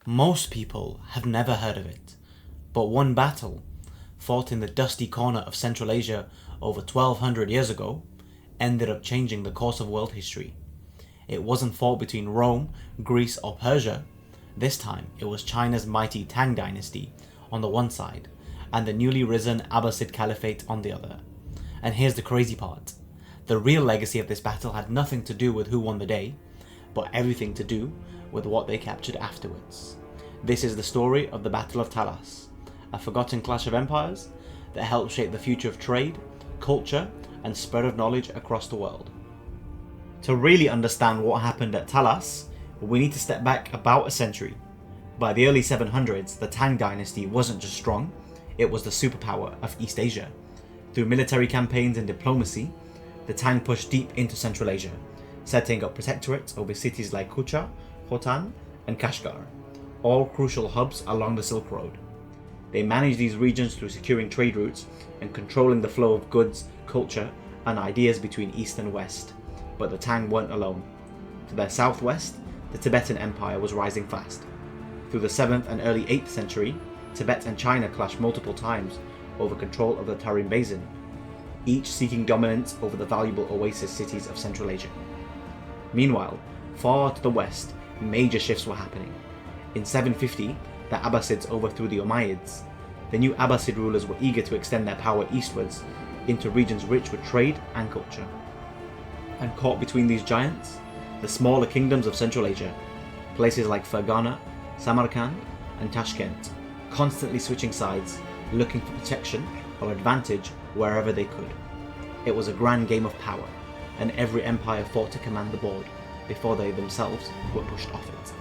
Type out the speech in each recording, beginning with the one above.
Most people have never heard of it, but one battle, fought in the dusty corner of Central Asia over 1200 years ago, ended up changing the course of world history. It wasn't fought between Rome, Greece or Persia. This time it was China's mighty Tang Dynasty on the one side and the newly risen Abbasid Caliphate on the other. And here's the crazy part. The real legacy of this battle had nothing to do with who won the day, but everything to do with what they captured afterwards. This is the story of the Battle of Talas, a forgotten clash of empires that helped shape the future of trade, culture, and spread of knowledge across the world. To really understand what happened at Talas, we need to step back about a century. By the early 700s, the Tang Dynasty wasn't just strong, it was the superpower of East Asia. Through military campaigns and diplomacy, the Tang pushed deep into Central Asia, setting up protectorates over cities like Kucha, Khotan, and Kashgar, all crucial hubs along the Silk Road. They managed these regions through securing trade routes and controlling the flow of goods, culture, and ideas between East and West. But the Tang weren't alone. To their southwest, the Tibetan Empire was rising fast. Through the 7th and early 8th century, Tibet and China clashed multiple times over control of the Tarim Basin, each seeking dominance over the valuable oasis cities of Central Asia. Meanwhile, far to the west, major shifts were happening. In 750, the Abbasids overthrew the Umayyads. The new Abbasid rulers were eager to extend their power eastwards into regions rich with trade and culture. And caught between these giants, the smaller kingdoms of Central Asia, places like Fergana, Samarkand, and Tashkent, constantly switching sides, looking for protection or advantage wherever they could. It was a grand game of power, and every empire fought to command the board before they themselves were pushed off it.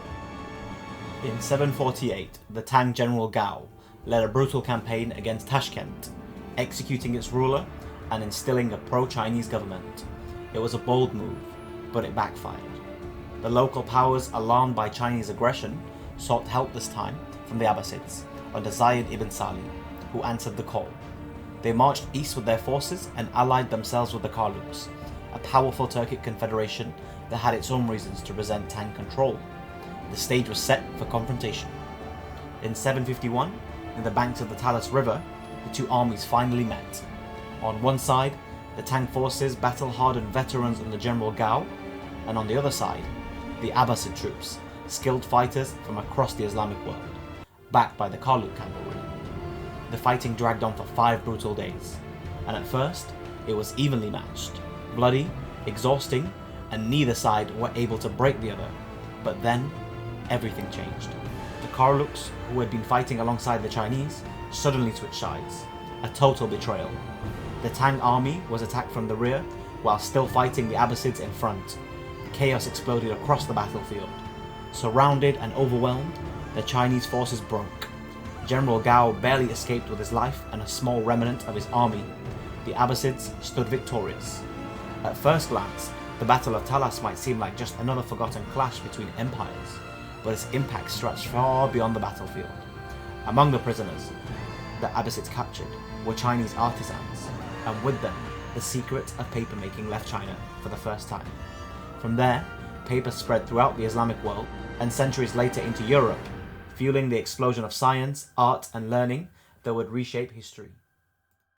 In 748, the Tang general Gao led a brutal campaign against Tashkent, executing its ruler and instilling a pro-Chinese government. It was a bold move, but it backfired. The local powers, alarmed by Chinese aggression, sought help this time from the Abbasids under Zayed ibn Salim, who answered the call. They marched east with their forces and allied themselves with the Karluks, a powerful Turkic confederation that had its own reasons to resent Tang control. The stage was set for confrontation. In 751, in the banks of the Talas River, the two armies finally met. On one side, the Tang forces, battle-hardened veterans under General Gao, and on the other side, the Abbasid troops, skilled fighters from across the Islamic world, backed by the Karluk cavalry. The fighting dragged on for 5 brutal days, and at first, it was evenly matched, bloody, exhausting, and neither side were able to break the other. But then, everything changed. The Karluks, who had been fighting alongside the Chinese, suddenly switched sides. A total betrayal. The Tang army was attacked from the rear, while still fighting the Abbasids in front. Chaos exploded across the battlefield. Surrounded and overwhelmed, the Chinese forces broke. General Gao barely escaped with his life and a small remnant of his army. The Abbasids stood victorious. At first glance, the Battle of Talas might seem like just another forgotten clash between empires, but its impact stretched far beyond the battlefield. Among the prisoners the Abbasids captured were Chinese artisans, and with them, the secret of papermaking left China for the first time. From there, paper spread throughout the Islamic world, and centuries later into Europe, fueling the explosion of science, art, and learning that would reshape history.